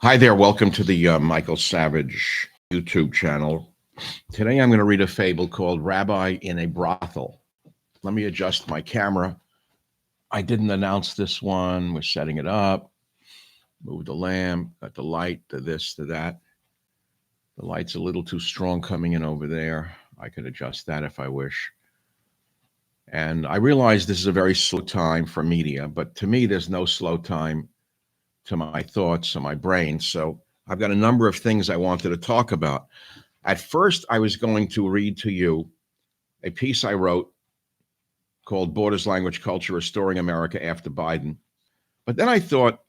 Hi there, welcome to the Michael Savage YouTube channel. Today I'm going to read a fable called Rabbi in a Brothel. Let me adjust my camera. I didn't announce this one. We're setting it up. Move the lamp, got the light, the this, the that. The light's a little too strong coming in over there. I could adjust that if I wish. And I realize this is a very slow time for media, but to me, there's no slow time to my thoughts and my brain. So I've got a number of things I wanted to talk about. At first, I was going to read to you a piece I wrote called Borders, Language, Culture, Restoring America After Biden. But then I thought,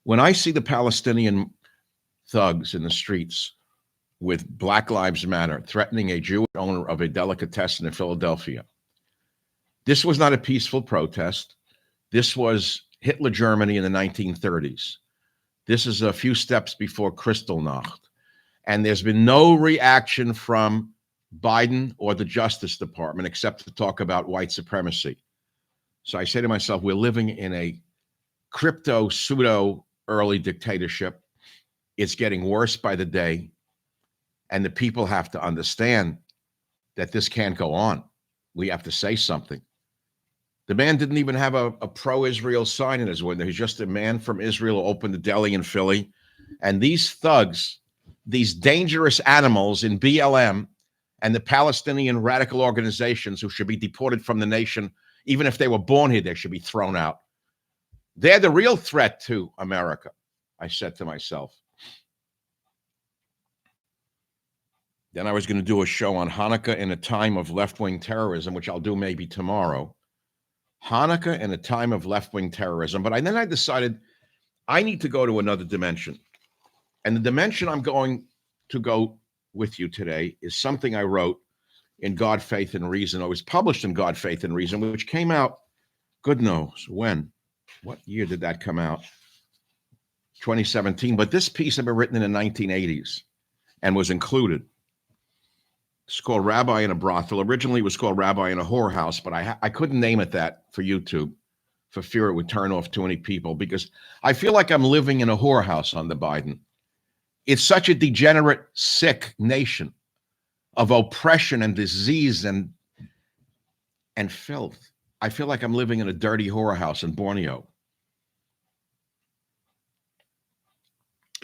when I see the Palestinian thugs in the streets with Black Lives Matter threatening a Jewish owner of a delicatessen in Philadelphia, this was not a peaceful protest. This was Hitler Germany in the 1930s. This is a few steps before Kristallnacht. And there's been no reaction from Biden or the Justice Department except to talk about white supremacy. So I say to myself, we're living in a crypto pseudo early dictatorship. It's getting worse by the day. And the people have to understand that this can't go on. We have to say something. The man didn't even have a pro-Israel sign in his window. He's just a man from Israel who opened a deli in Philly. And these thugs, these dangerous animals in BLM and the Palestinian radical organizations who should be deported from the nation, even if they were born here, they should be thrown out. They're the real threat to America, I said to myself. Then I was going to do a show on Hanukkah in a time of left-wing terrorism, which I'll do maybe tomorrow. Hanukkah in a time of left-wing terrorism. But then I decided I need to go to another dimension. And the dimension I'm going to go with you today is something I wrote in God, Faith, and Reason. It was published in God, Faith, and Reason, which came out, good knows when. What year did that come out? 2017. But this piece had been written in the 1980s and was included. It's called Rabbi in a Brothel. Originally, it was called Rabbi in a Whorehouse, but I couldn't name it that for YouTube for fear it would turn off too many people, because I feel like I'm living in a whorehouse under Biden. It's such a degenerate, sick nation of oppression and disease and filth. I feel like I'm living in a dirty whorehouse in Borneo.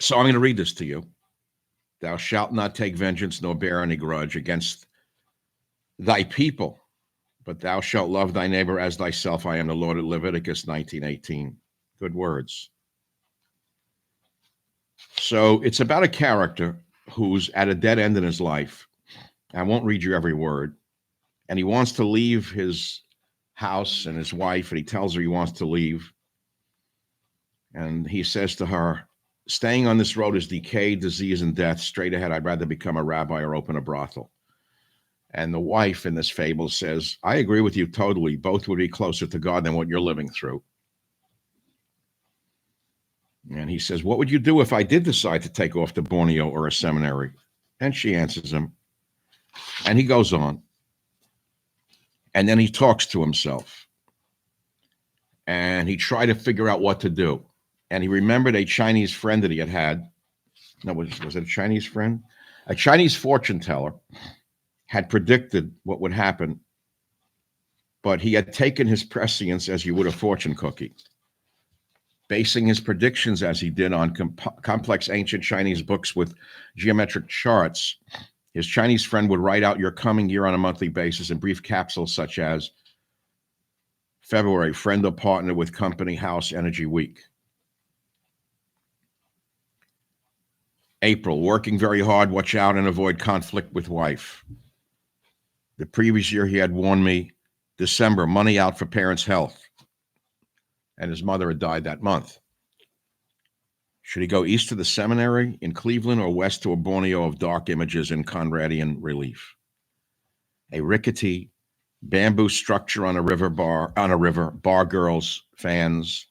So I'm going to read this to you. Thou shalt not take vengeance nor bear any grudge against thy people, but thou shalt love thy neighbor as thyself. I am the Lord. Leviticus 19:18. Good words. So it's about a character who's at a dead end in his life. I won't read you every word. And he wants to leave his house and his wife, and he tells her he wants to leave. And he says to her, staying on this road is decay, disease, and death. Straight ahead, I'd rather become a rabbi or open a brothel. And the wife in this fable says, I agree with you totally. Both would be closer to God than what you're living through. And he says, what would you do if I did decide to take off to Borneo or a seminary? And she answers him. And he goes on. And then he talks to himself. And he tried to figure out what to do. And he remembered a Chinese friend that he had. No, was it a Chinese friend? A Chinese fortune teller had predicted what would happen, but he had taken his prescience as you would a fortune cookie, basing his predictions as he did on complex ancient Chinese books with geometric charts. His Chinese friend would write out your coming year on a monthly basis in brief capsules such as February, friend or partner with company, house, energy, week. April, working very hard, watch out and avoid conflict with wife. The previous year, he had warned me, December, money out for parents' health. And his mother had died that month. Should he go east to the seminary in Cleveland or west to a Borneo of dark images in Conradian relief? A rickety bamboo structure on a river, bar girls, fans,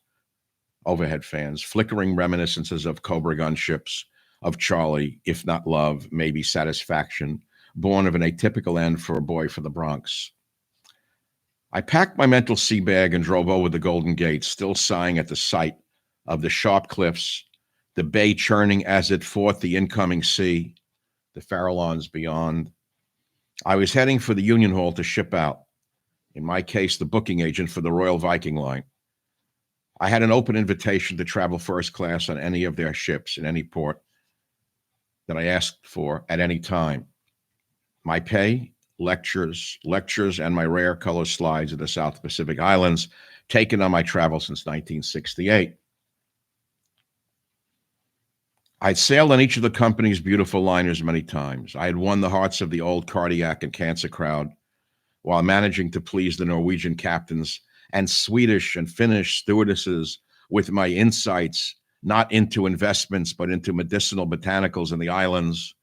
overhead fans, flickering reminiscences of Cobra gun ships, of Charlie, if not love, maybe satisfaction, born of an atypical end for a boy for the Bronx. I packed my mental sea bag and drove over the Golden Gate, still sighing at the sight of the sharp cliffs, the bay churning as it fought the incoming sea, the Farallones beyond. I was heading for the Union Hall to ship out, in my case, the booking agent for the Royal Viking Line. I had an open invitation to travel first class on any of their ships in any port that I asked for at any time. My pay, lectures, and my rare color slides of the South Pacific Islands taken on my travel since 1968. I'd sailed on each of the company's beautiful liners many times. I had won the hearts of the old cardiac and cancer crowd while managing to please the Norwegian captains and Swedish and Finnish stewardesses with my insights, not into investments, but into medicinal botanicals in the islands.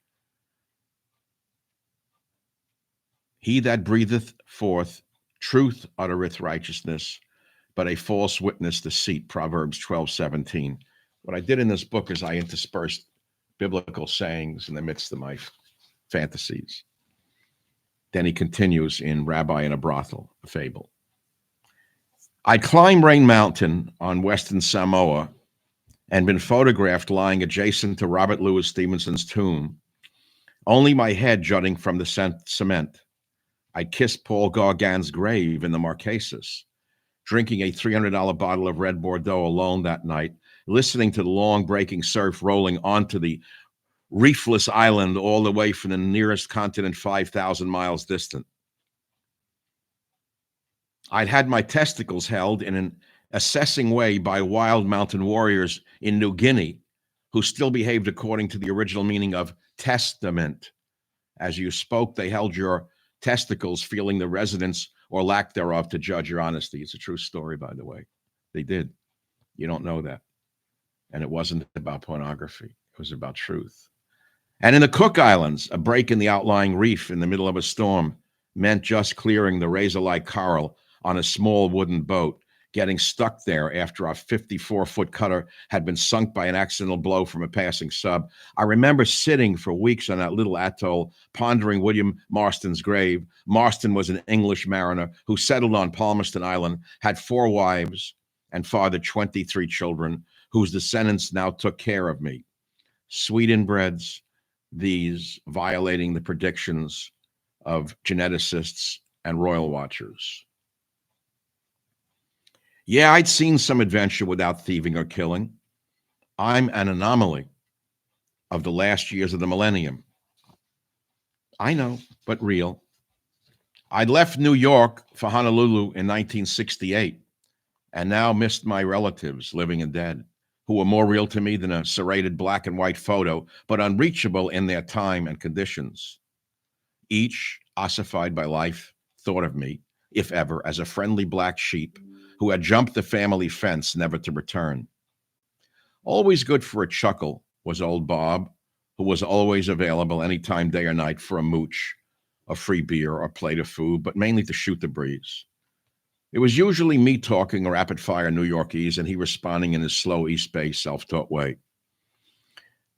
He that breatheth forth truth uttereth righteousness, but a false witness deceit, Proverbs 12:17. What I did in this book is I interspersed biblical sayings in the midst of my fantasies. Then he continues in Rabbi in a Brothel, a fable. I climbed Rain Mountain on Western Samoa and been photographed lying adjacent to Robert Louis Stevenson's tomb, only my head jutting from the cement. I kissed Paul Gauguin's grave in the Marquesas, drinking a $300 bottle of red Bordeaux alone that night, listening to the long breaking surf rolling onto the reefless island all the way from the nearest continent 5,000 miles distant. I'd had my testicles held in an assessing way by wild mountain warriors in New Guinea who still behaved according to the original meaning of testament. As you spoke, they held your testicles, feeling the resonance or lack thereof to judge your honesty. It's a true story, by the way. They did. You don't know that. And it wasn't about pornography. It was about truth. And in the Cook Islands, a break in the outlying reef in the middle of a storm meant just clearing the razor-like coral on a small wooden boat, getting stuck there after our 54-foot cutter had been sunk by an accidental blow from a passing sub. I remember sitting for weeks on that little atoll, pondering William Marston's grave. Marston was an English mariner who settled on Palmerston Island, had 4 wives, and fathered 23 children, whose descendants now took care of me. Sweet inbreds, these violating the predictions of geneticists and royal watchers. Yeah, I'd seen some adventure without thieving or killing. I'm an anomaly of the last years of the millennium. I know, but real. I left New York for Honolulu in 1968 and now missed my relatives, living and dead, who were more real to me than a serrated black and white photo, but unreachable in their time and conditions. Each, ossified by life, thought of me, if ever, as a friendly black sheep who had jumped the family fence, never to return. Always good for a chuckle was old Bob, who was always available anytime, day or night, for a mooch, a free beer, or a plate of food, but mainly to shoot the breeze. It was usually me talking rapid-fire New Yorkese and he responding in his slow East Bay self-taught way.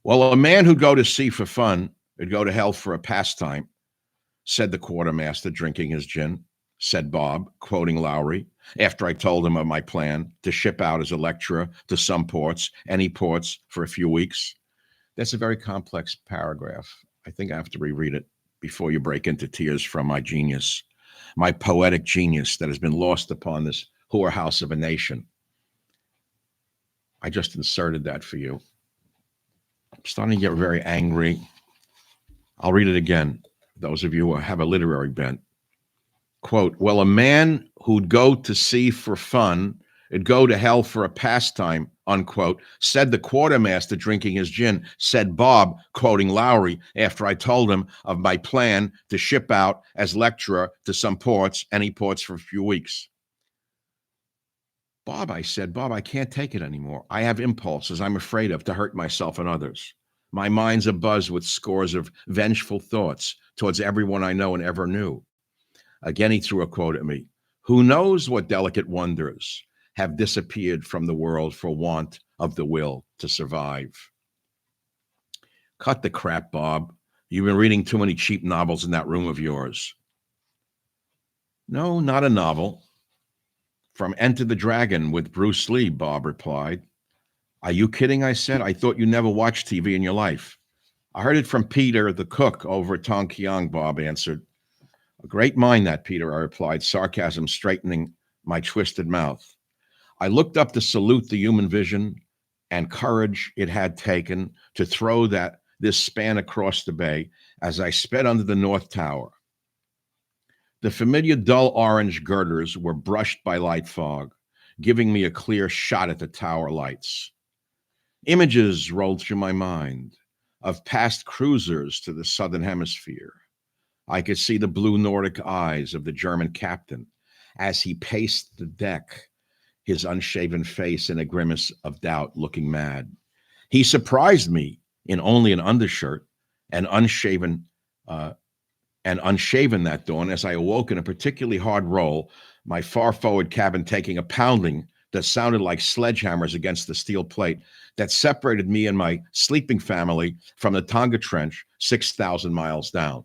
Well, a man who'd go to sea for fun would go to hell for a pastime, said the quartermaster, drinking his gin. Said Bob, quoting Lowry, after I told him of my plan to ship out as a lecturer to some ports, any ports, for a few weeks. That's a very complex paragraph. I think I have to reread it before you break into tears from my genius, my poetic genius that has been lost upon this whorehouse of a nation. I just inserted that for you. I'm starting to get very angry. I'll read it again, those of you who have a literary bent. Quote, well, a man who'd go to sea for fun, it'd go to hell for a pastime, unquote, said the quartermaster, drinking his gin. Said Bob, quoting Lowry, after I told him of my plan to ship out as lecturer to some ports, any ports, for a few weeks. Bob, I said, Bob, I can't take it anymore. I have impulses I'm afraid of to hurt myself and others. My mind's abuzz with scores of vengeful thoughts towards everyone I know and ever knew. Again, he threw a quote at me. Who knows what delicate wonders have disappeared from the world for want of the will to survive? Cut the crap, Bob. You've been reading too many cheap novels in that room of yours. No, not a novel. From Enter the Dragon with Bruce Lee, Bob replied. Are you kidding? I said. I thought you never watched TV in your life. I heard it from Peter, the cook, over at Tongkiang, Bob answered. A great mind, that, Peter, I replied, sarcasm straightening my twisted mouth. I looked up to salute the human vision and courage it had taken to throw this span across the bay as I sped under the North Tower. The familiar dull orange girders were brushed by light fog, giving me a clear shot at the tower lights. Images rolled through my mind of past cruisers to the southern hemisphere. I could see the blue Nordic eyes of the German captain as he paced the deck, his unshaven face in a grimace of doubt, looking mad. He surprised me in only an undershirt and unshaven that dawn as I awoke in a particularly hard roll, my far forward cabin taking a pounding that sounded like sledgehammers against the steel plate that separated me and my sleeping family from the Tonga Trench 6,000 miles down.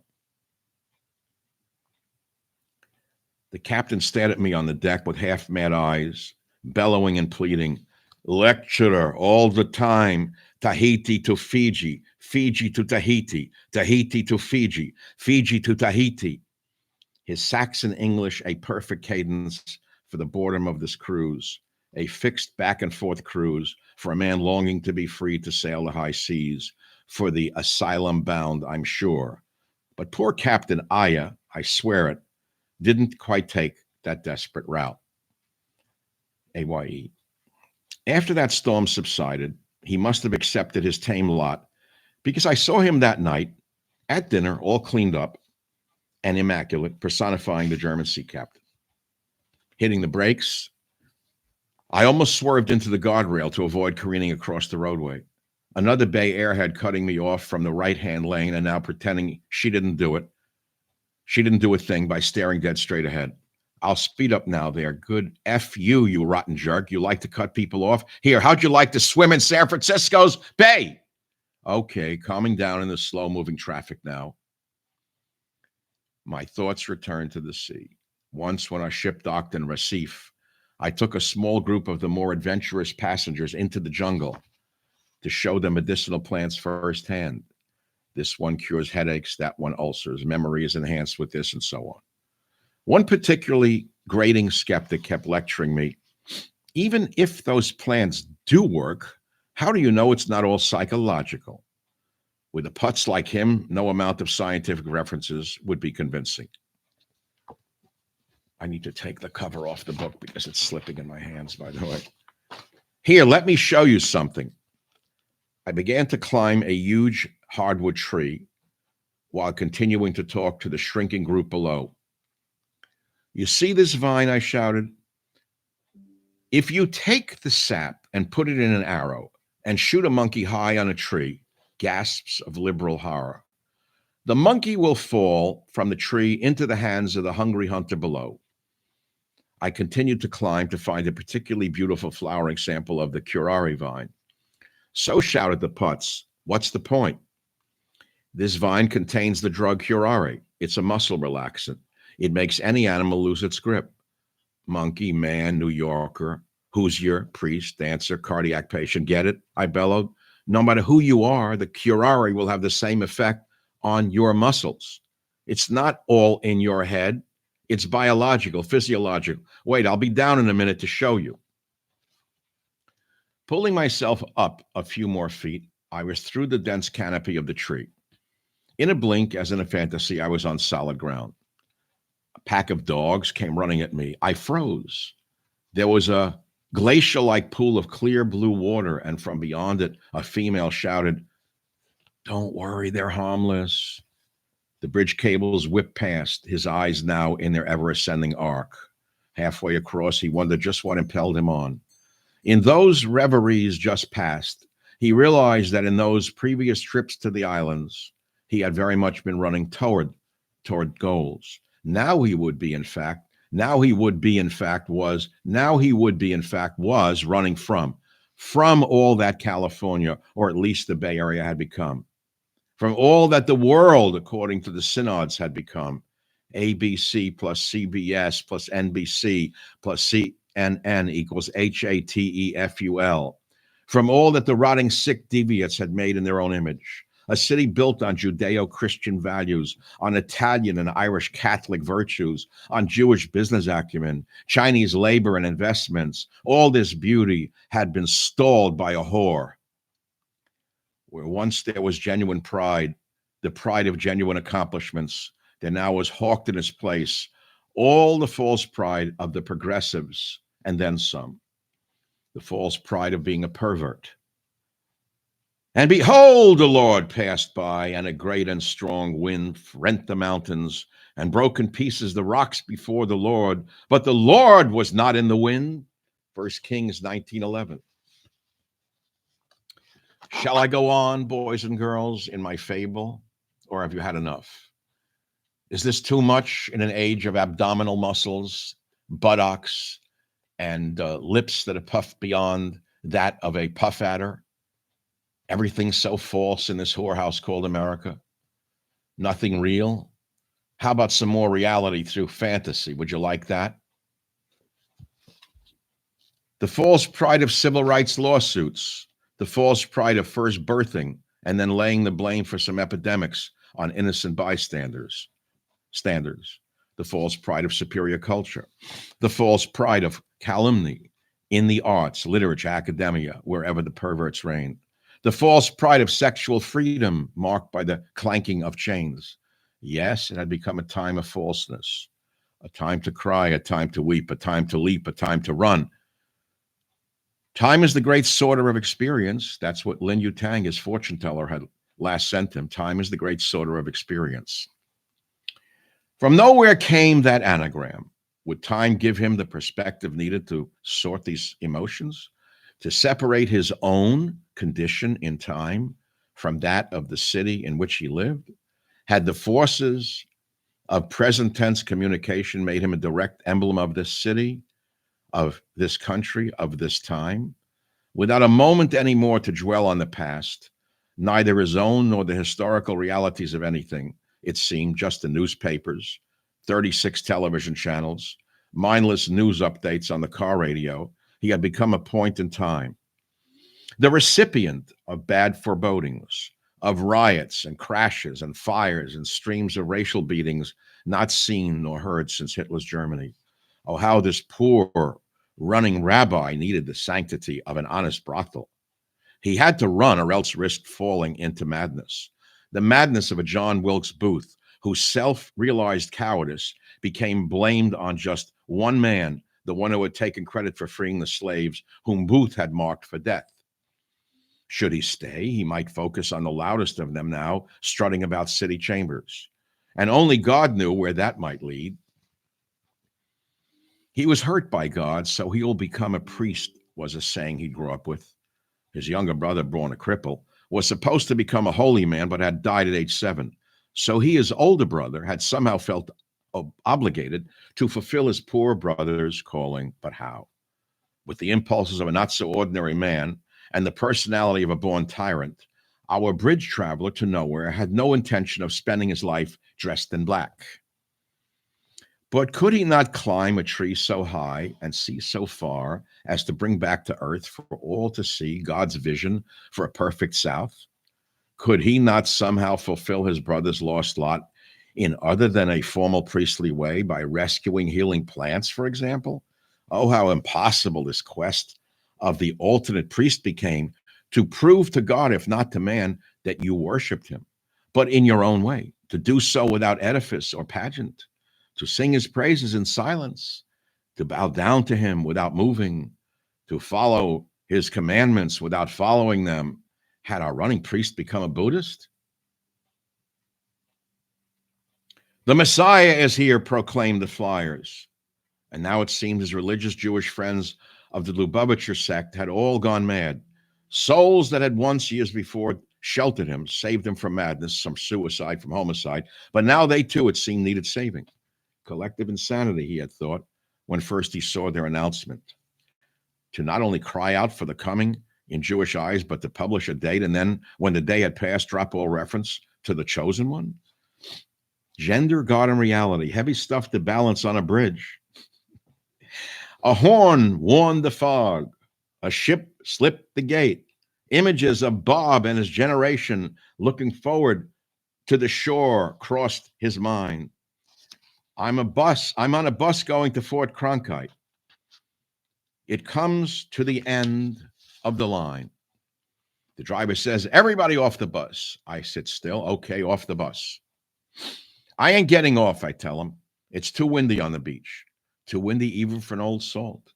The captain stared at me on the deck with half-mad eyes, bellowing and pleading, lecturer all the time, Tahiti to Fiji, Fiji to Tahiti, Tahiti to Fiji, Fiji to Tahiti. His Saxon English a perfect cadence for the boredom of this cruise, a fixed back and forth cruise for a man longing to be free to sail the high seas, for the asylum bound, I'm sure. But poor Captain Aya, I swear it, didn't quite take that desperate route. AYE. After that storm subsided, he must have accepted his tame lot, because I saw him that night at dinner, all cleaned up and immaculate, personifying the German sea captain. Hitting the brakes, I almost swerved into the guardrail to avoid careening across the roadway. Another Bay airhead cutting me off from the right-hand lane and now pretending she didn't do it. She didn't do a thing by staring dead straight ahead. I'll speed up now there. Good F you, you rotten jerk. You like to cut people off? Here, how'd you like to swim in San Francisco's Bay? Okay, calming down in the slow-moving traffic now. My thoughts returned to the sea. Once, when our ship docked in Recife, I took a small group of the more adventurous passengers into the jungle to show them medicinal plants firsthand. This one cures headaches, that one ulcers, memory is enhanced with this, and so on. One particularly grating skeptic kept lecturing me, even if those plants do work, how do you know it's not all psychological? With a putz like him, no amount of scientific references would be convincing. I need to take the cover off the book because it's slipping in my hands, by the way. Here, let me show you something. I began to climb a huge hardwood tree while continuing to talk to the shrinking group below. You see this vine, I shouted? If you take the sap and put it in an arrow and shoot a monkey high on a tree, gasps of liberal horror, the monkey will fall from the tree into the hands of the hungry hunter below. I continued to climb to find a particularly beautiful flowering sample of the curare vine. So shouted the putz, what's the point? This vine contains the drug curare. It's a muscle relaxant. It makes any animal lose its grip. Monkey, man, New Yorker, Hoosier, priest, dancer, cardiac patient. Get it? I bellowed. No matter who you are, the curare will have the same effect on your muscles. It's not all in your head. It's biological, physiological. Wait, I'll be down in a minute to show you. Pulling myself up a few more feet, I was through the dense canopy of the tree. In a blink, as in a fantasy, I was on solid ground. A pack of dogs came running at me. I froze. There was a glacial-like pool of clear blue water, and from beyond it, a female shouted, "Don't worry, they're harmless." The bridge cables whipped past, his eyes now in their ever-ascending arc. Halfway across, he wondered just what impelled him on. In those reveries just past, he realized that in those previous trips to the islands, he had very much been running toward goals. Now he would be, in fact, was running from all that California, or at least the Bay Area, had become. From all that the world, according to the synods, had become. ABC plus CBS plus NBC plus CNN equals HATEFUL. from all that the rotting sick deviates had made in their own image. A city built on Judeo-Christian values, on Italian and Irish Catholic virtues, on Jewish business acumen, Chinese labor and investments. All this beauty had been stalled by a whore. Where once there was genuine pride, the pride of genuine accomplishments, there now was hawked in its place all the false pride of the progressives, and then some. The false pride of being a pervert. And behold, the Lord passed by, and a great and strong wind rent the mountains and broke in pieces the rocks before the Lord. But the Lord was not in the wind. 1 Kings 19:11. Shall I go on, boys and girls, in my fable, or have you had enough? Is this too much in an age of abdominal muscles, buttocks, and lips that are puffed beyond that of a puff adder? Everything's so false in this whorehouse called America. Nothing real. How about some more reality through fantasy? Would you like that? The false pride of civil rights lawsuits, the false pride of first birthing and then laying the blame for some epidemics on innocent bystanders, the false pride of superior culture, the false pride of calumny in the arts, literature, academia, wherever the perverts reign, the false pride of sexual freedom marked by the clanking of chains. Yes, it had become a time of falseness, a time to cry, a time to weep, a time to leap, a time to run. Time is the great sorter of experience. That's what Lin Yutang, his fortune teller, had last sent him. Time is the great sorter of experience. From nowhere came that anagram. Would time give him the perspective needed to sort these emotions, to separate his own condition in time from that of the city in which he lived? Had the forces of present tense communication made him a direct emblem of this city, of this country, of this time? Without a moment anymore to dwell on the past, neither his own nor the historical realities of anything, it seemed, just the newspapers, 36 television channels, mindless news updates on the car radio, he had become a point in time. The recipient of bad forebodings, of riots and crashes and fires and streams of racial beatings not seen nor heard since Hitler's Germany. Oh, how this poor running rabbi needed the sanctity of an honest brothel. He had to run or else risk falling into madness. The madness of a John Wilkes Booth, whose self-realized cowardice became blamed on just one man, the one who had taken credit for freeing the slaves whom Booth had marked for death. Should he stay, he might focus on the loudest of them now, strutting about city chambers. And only God knew where that might lead. He was hurt by God, so he will become a priest, was a saying he grew up with. His younger brother, born a cripple, was supposed to become a holy man, but had died at age 7. So he, his older brother, had somehow felt obligated to fulfill his poor brother's calling. But how? With the impulses of a not-so-ordinary man and the personality of a born tyrant, our bridge traveler to nowhere had no intention of spending his life dressed in black. But could he not climb a tree so high and see so far as to bring back to earth for all to see God's vision for a perfect South? Could he not somehow fulfill his brother's lost lot in other than a formal priestly way, by rescuing healing plants, for example? Oh, how impossible this quest of the alternate priest became, to prove to God, if not to man, that you worshiped him, but in your own way, to do so without edifice or pageant, to sing his praises in silence, to bow down to him without moving, to follow his commandments without following them. Had our running priest become a Buddhist? The Messiah is here, proclaimed the flyers. And now it seemed his religious Jewish friends of the Lubavitcher sect had all gone mad. Souls that had once, years before, sheltered him, saved him from madness, from suicide, from homicide. But now they too, it seemed, needed saving. Collective insanity, he had thought, when first he saw their announcement. To not only cry out for the coming in Jewish eyes, but to publish a date, and then, when the day had passed, drop all reference to the chosen one? Gender, God, and reality, heavy stuff to balance on a bridge. A horn warned the fog. A ship slipped the gate. Images of Bob and his generation looking forward to the shore crossed his mind. I'm on a bus going to Fort Cronkite. It comes to the end of the line. The driver says, everybody off the bus. I sit still. Okay, off the bus. I ain't getting off, I tell him. It's too windy on the beach. Too windy even for an old salt.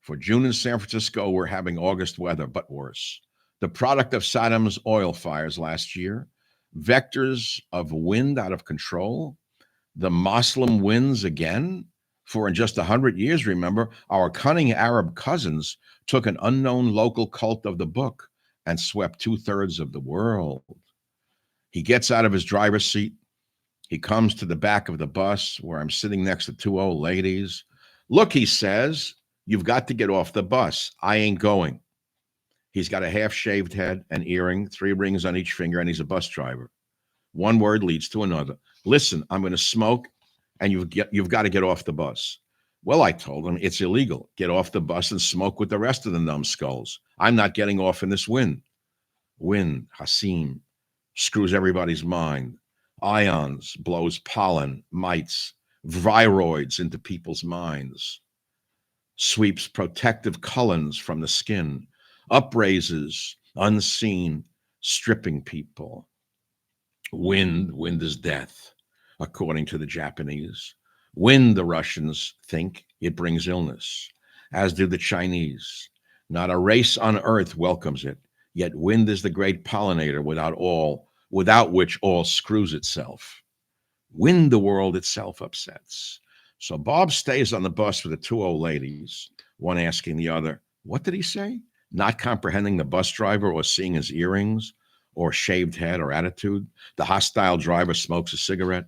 For June in San Francisco, we're having August weather, but worse. The product of Saddam's oil fires last year, vectors of wind out of control, the Muslim winds again. For in just 100 years, remember, our cunning Arab cousins took an unknown local cult of the book and swept 2/3 of the world. He gets out of his driver's seat. He comes to the back of the bus where I'm sitting next to two old ladies. Look, he says, you've got to get off the bus. I ain't going. He's got a half-shaved head, an earring, 3 rings on each finger, and he's a bus driver. One word leads to another. Listen, I'm going to smoke, and you've got to get off the bus. Well, I told him, it's illegal. Get off the bus and smoke with the rest of the numbskulls. I'm not getting off in this wind. Wind, Hassim, screws everybody's mind. Ions, blows pollen, mites, viroids into people's minds. Sweeps protective cullens from the skin. Upraises, unseen, stripping people. Wind is death, according to the Japanese. Wind, the Russians think, it brings illness, as do the Chinese. Not a race on earth welcomes it, yet wind is the great pollinator without which all screws itself. Wind the world itself upsets. So Bob stays on the bus with the 2 old ladies, one asking the other, what did he say? Not comprehending the bus driver or seeing his earrings or shaved head or attitude. The hostile driver smokes a cigarette.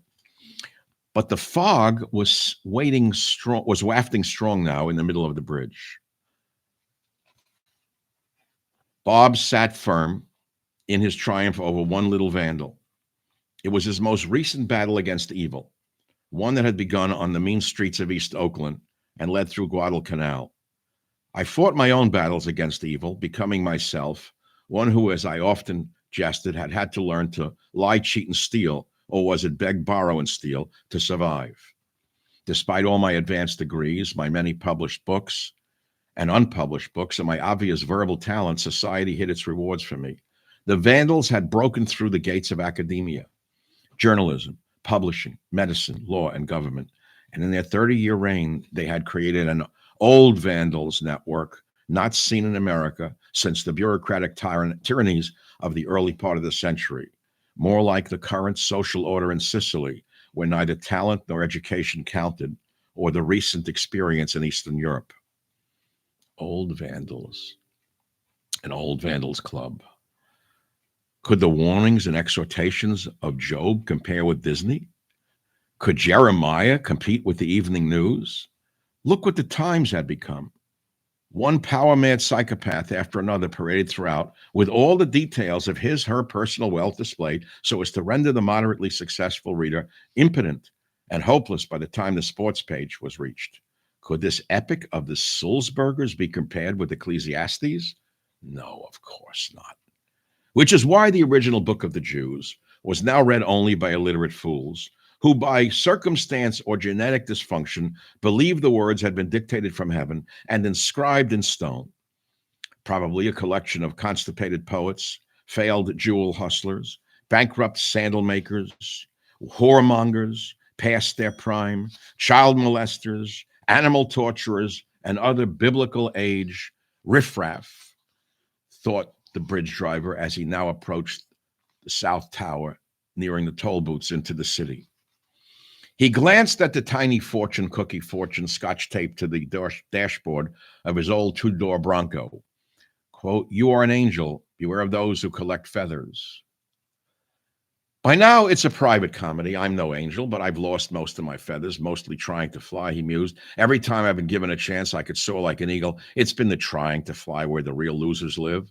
But the fog was wafting strong now in the middle of the bridge. Bob sat firm in his triumph over one little vandal. It was his most recent battle against evil, one that had begun on the mean streets of East Oakland and led through Guadalcanal. I fought my own battles against evil, becoming myself, one who, as I often jested, had to learn to lie, cheat, and steal, or was it beg, borrow, and steal, to survive. Despite all my advanced degrees, my many published books and unpublished books, and my obvious verbal talent, society hid its rewards for me. The Vandals had broken through the gates of academia, journalism, publishing, medicine, law, and government. And in their 30-year reign, they had created an old Vandals network not seen in America since the bureaucratic tyrannies of the early part of the century, more like the current social order in Sicily, where neither talent nor education counted, or the recent experience in Eastern Europe. Old Vandals, an old Vandals club. Could the warnings and exhortations of Job compare with Disney? Could Jeremiah compete with the evening news? Look what the Times had become. One power-mad psychopath after another paraded throughout, with all the details of her personal wealth displayed so as to render the moderately successful reader impotent and hopeless by the time the sports page was reached. Could this epic of the Sulzbergers be compared with Ecclesiastes? No, of course not. Which is why the original Book of the Jews was now read only by illiterate fools who by circumstance or genetic dysfunction believed the words had been dictated from heaven and inscribed in stone. Probably a collection of constipated poets, failed jewel hustlers, bankrupt sandal makers, whoremongers, past their prime, child molesters, animal torturers, and other biblical age riffraff, thought the bridge driver as he now approached the South Tower, nearing the toll booths into the city. He glanced at the tiny fortune cookie scotch taped to the dashboard of his old 2-door Bronco. Quote, you are an angel. Beware of those who collect feathers. By now, it's a private comedy. I'm no angel, but I've lost most of my feathers, mostly trying to fly, he mused. Every time I've been given a chance I could soar like an eagle, it's been the trying to fly where the real losers live.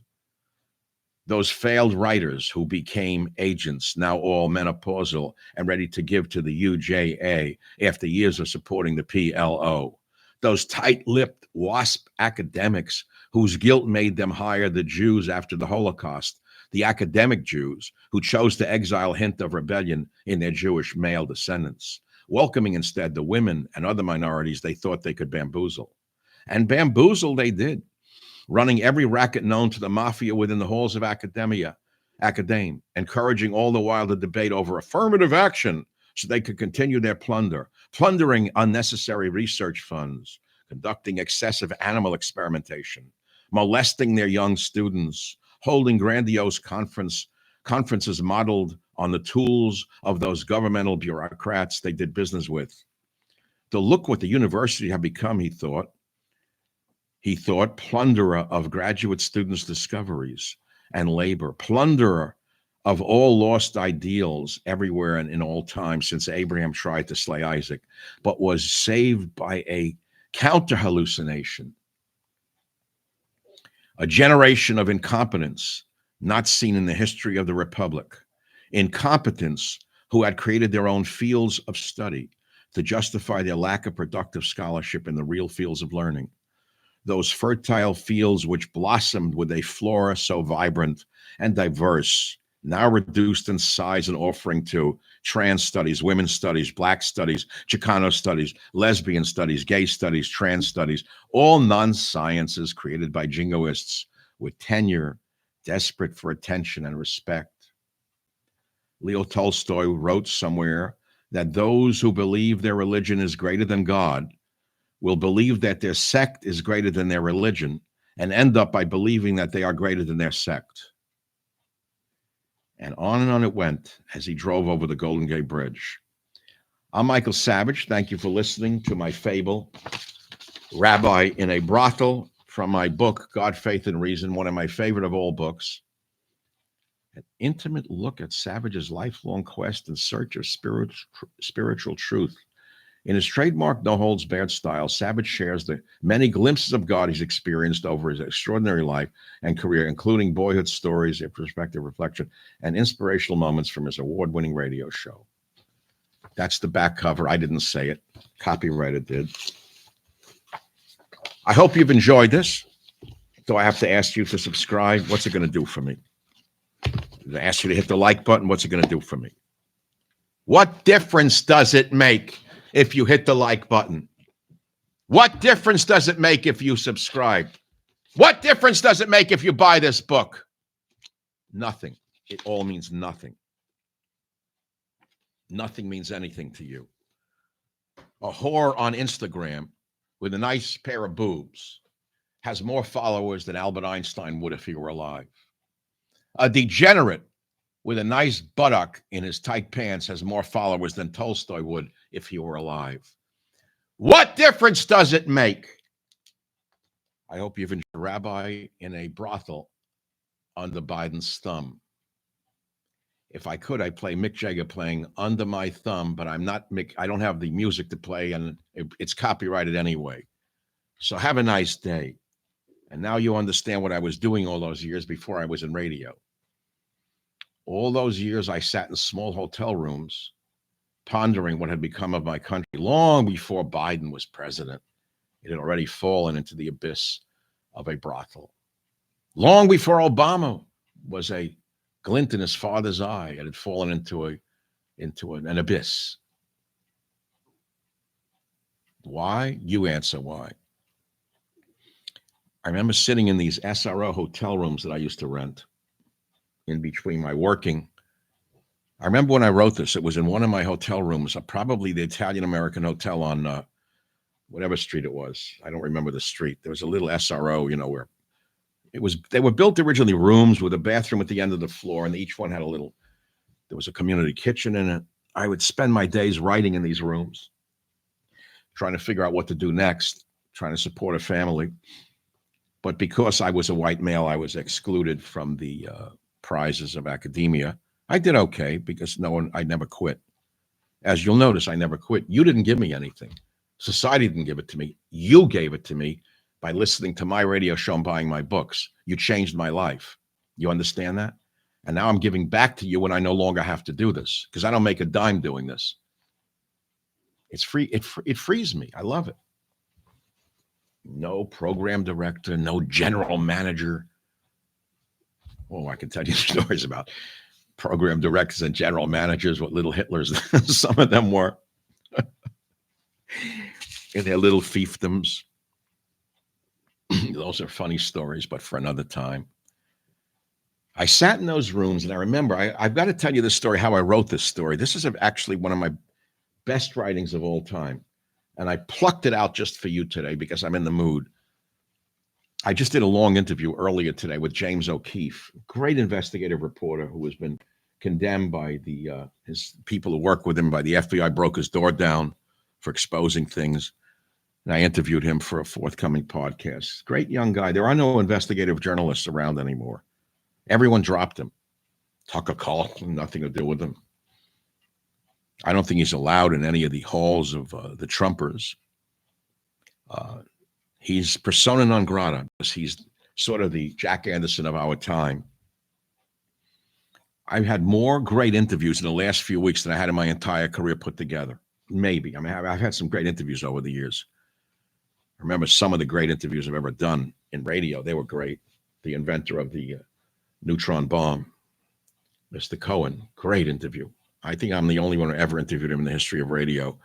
Those failed writers who became agents, now all menopausal and ready to give to the UJA after years of supporting the PLO. Those tight-lipped WASP academics whose guilt made them hire the Jews after the Holocaust, the academic Jews who chose to exile hint of rebellion in their Jewish male descendants, welcoming instead the women and other minorities they thought they could bamboozle. And bamboozle they did, running every racket known to the mafia within the halls of academe, encouraging all the while the debate over affirmative action so they could continue their plundering unnecessary research funds, conducting excessive animal experimentation, molesting their young students, holding grandiose conferences modeled on the tools of those governmental bureaucrats they did business with. To look what the university had become, he thought, plunderer of graduate students' discoveries and labor, plunderer of all lost ideals everywhere and in all time since Abraham tried to slay Isaac, but was saved by a counter hallucination, a generation of incompetence not seen in the history of the Republic, incompetence who had created their own fields of study to justify their lack of productive scholarship in the real fields of learning. Those fertile fields which blossomed with a flora so vibrant and diverse, now reduced in size and offering to trans studies, women's studies, Black studies, Chicano studies, lesbian studies, gay studies, trans studies, all non-sciences created by jingoists with tenure, desperate for attention and respect. Leo Tolstoy wrote somewhere that those who believe their religion is greater than God will believe that their sect is greater than their religion and end up by believing that they are greater than their sect. And on it went as he drove over the Golden Gate Bridge. I'm Michael Savage. Thank you for listening to my fable, Rabbi in a Brothel, from my book, God, Faith, and Reason, one of my favorite of all books. An intimate look at Savage's lifelong quest in search of spiritual truth. In his trademark no-holds-barred style, Savage shares the many glimpses of God he's experienced over his extraordinary life and career, including boyhood stories, introspective reflection, and inspirational moments from his award-winning radio show. That's the back cover. I didn't say it. Copyrighted did. I hope you've enjoyed this. Do I have to ask you to subscribe? What's it going to do for me? Did I ask you to hit the like button? What's it going to do for me? What difference does it make if you hit the like button? What difference does it make if you subscribe? What difference does it make if you buy this book? Nothing. It all means nothing. Nothing means anything to you. A whore on Instagram with a nice pair of boobs has more followers than Albert Einstein would if he were alive. A degenerate with a nice buttock in his tight pants has more followers than Tolstoy would if he were alive. What difference does it make? I hope you've enjoyed Rabbi in a Brothel under Biden's thumb. If I could, I'd play Mick Jagger playing Under My Thumb, but I'm not Mick. I don't have the music to play, and it's copyrighted anyway. So have a nice day. And now you understand what I was doing all those years before I was in radio. All those years I sat in small hotel rooms pondering what had become of my country long before Biden was president. It had already fallen into the abyss of a brothel. Long before Obama was a glint in his father's eye, it had fallen into an abyss. Why? You answer why. I remember sitting in these SRO hotel rooms that I used to rent in between my working. I remember when I wrote this, it was in one of my hotel rooms, probably the Italian-American hotel on whatever street it was. I don't remember the street. There was a little SRO, where they were built originally rooms with a bathroom at the end of the floor, and each one had there was a community kitchen in it. I would spend my days writing in these rooms, trying to figure out what to do next, trying to support a family. But because I was a white male, I was excluded from the prizes of academia. I did okay because I never quit. As you'll notice, I never quit. You didn't give me anything. Society didn't give it to me. You gave it to me by listening to my radio show and buying my books. You changed my life. You understand that? And now I'm giving back to you when I no longer have to do this because I don't make a dime doing this. It's free. It frees me. I love it. No program director, no general manager. Oh, I can tell you stories about program directors and general managers, what little Hitlers some of them were in their little fiefdoms. Those are funny stories, but for another time. I sat in those rooms and I remember, I've got to tell you this story, how I wrote this story. This is actually one of my best writings of all time. And I plucked it out just for you today because I'm in the mood. I just did a long interview earlier today with James O'Keefe, great investigative reporter who has been condemned by his people who work with him, by the FBI, broke his door down for exposing things. And I interviewed him for a forthcoming podcast. Great young guy. There are no investigative journalists around anymore. Everyone dropped him. Tucker Carlson, nothing to do with him. I don't think he's allowed in any of the halls of the Trumpers. He's persona non grata. He's sort of the Jack Anderson of our time. I've had more great interviews in the last few weeks than I had in my entire career put together. Maybe. I mean, I've had some great interviews over the years. I remember some of the great interviews I've ever done in radio. They were great. The inventor of the neutron bomb, Mr. Cohen, great interview. I think I'm the only one who ever interviewed him in the history of radio.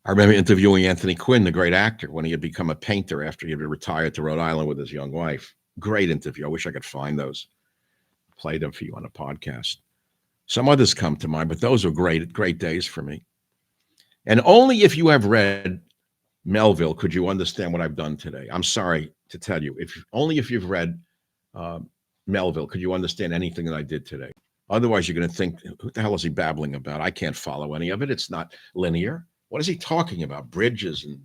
I remember interviewing Anthony Quinn, the great actor, when he had become a painter after he had retired to Rhode Island with his young wife. Great interview. I wish I could find those, play them for you on a podcast. Some others come to mind, but those are great, great days for me. And only if you have read Melville could you understand what I've done today. I'm sorry to tell you, only if you've read Melville could you understand anything that I did today. Otherwise, you're going to think, what the hell is he babbling about? I can't follow any of it. It's not linear. What is he talking about? Bridges and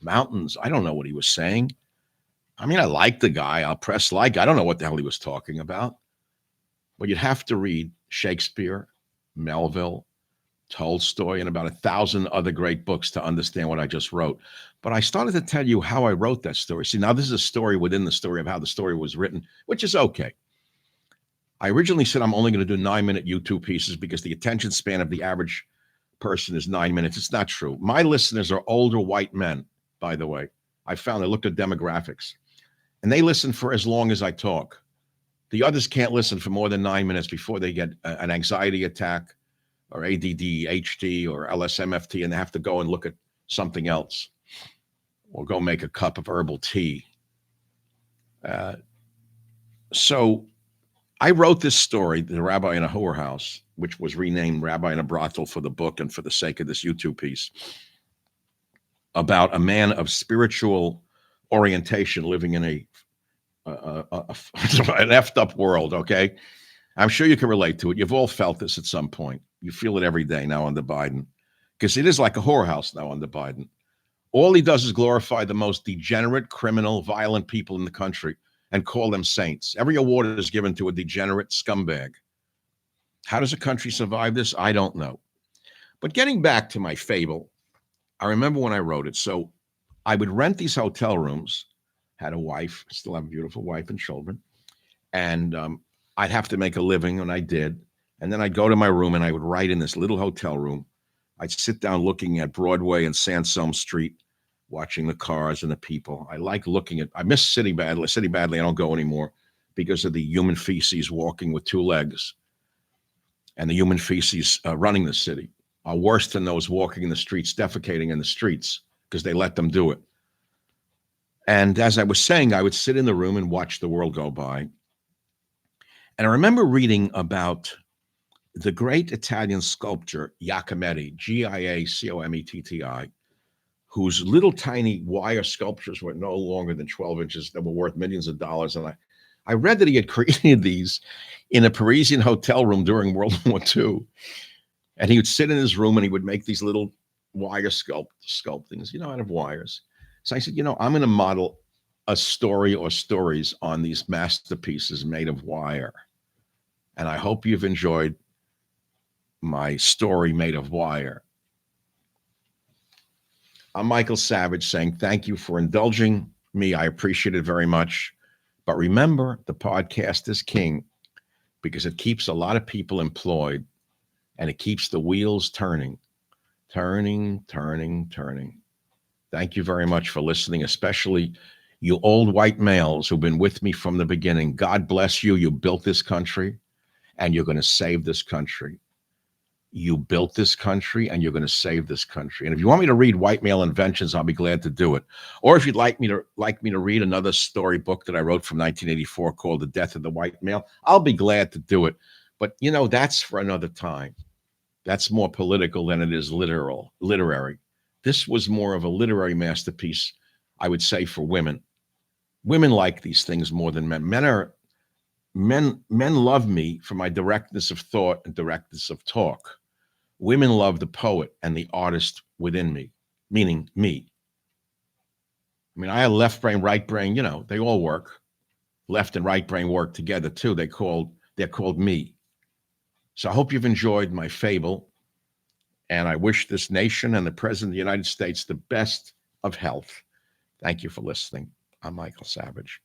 mountains? I don't know what he was saying. I mean, I like the guy. I'll press like. I don't know what the hell he was talking about. But you'd have to read Shakespeare, Melville, Tolstoy, and about 1,000 other great books to understand what I just wrote. But I started to tell you how I wrote that story. See, now this is a story within the story of how the story was written, which is okay. I originally said I'm only going to do 9-minute YouTube pieces because the attention span of the average person is 9 minutes. It's not true. My listeners are older white men, by the way. I looked at demographics, and they listen for as long as I talk. The others can't listen for more than 9 minutes before they get an anxiety attack or ADD, or LSMFT, and they have to go and look at something else or go make a cup of herbal tea. So I wrote this story, The Rabbi in a Whorehouse, which was renamed Rabbi in a Brothel for the book and for the sake of this YouTube piece, about a man of spiritual orientation living in an effed up world, okay? I'm sure you can relate to it. You've all felt this at some point. You feel it every day now under Biden, because it is like a whorehouse now under Biden. All he does is glorify the most degenerate, criminal, violent people in the country and call them saints. Every award is given to a degenerate scumbag. How does a country survive this? I don't know. But getting back to my fable, I remember when I wrote it. So I would rent these hotel rooms, had a wife, still have a beautiful wife and children, and I'd have to make a living, and I did. And then I'd go to my room, and I would write in this little hotel room. I'd sit down looking at Broadway and Sansome Street, watching the cars and the people. I like looking at, I miss City badly. I don't go anymore because of the human feces walking with 2 legs. And the human feces running the city are worse than those walking in the streets, defecating in the streets, because they let them do it. And as I was saying, I would sit in the room and watch the world go by. And I remember reading about the great Italian sculptor Giacometti, Giacometti, whose little tiny wire sculptures were no longer than 12 inches that were worth millions of dollars. And I read that he had created these in a Parisian hotel room during World War II. And he would sit in his room and he would make these little wire sculptings, out of wires. So I said, I'm going to model a story or stories on these masterpieces made of wire. And I hope you've enjoyed my story made of wire. I'm Michael Savage saying thank you for indulging me. I appreciate it very much. But remember, the podcast is king because it keeps a lot of people employed and it keeps the wheels turning. Thank you very much for listening, especially you old white males who've been with me from the beginning. God bless you. You built this country and you're going to save this country. You built this country and you're going to save this country. And if you want me to read white male inventions, I'll be glad to do it. Or if you'd like me to read another story book that I wrote from 1984 called The Death of the White Male, I'll be glad to do it. But that's for another time. That's more political than it is literary. This was more of a literary masterpiece, I would say, for women. Women like these things more than men. Men love me for my directness of thought and directness of talk. Women love the poet and the artist within me, meaning me. I mean, I have left brain, right brain, they all work. Left and right brain work together too. They're called me. So I hope you've enjoyed my fable. And I wish this nation and the President of the United States the best of health. Thank you for listening. I'm Michael Savage.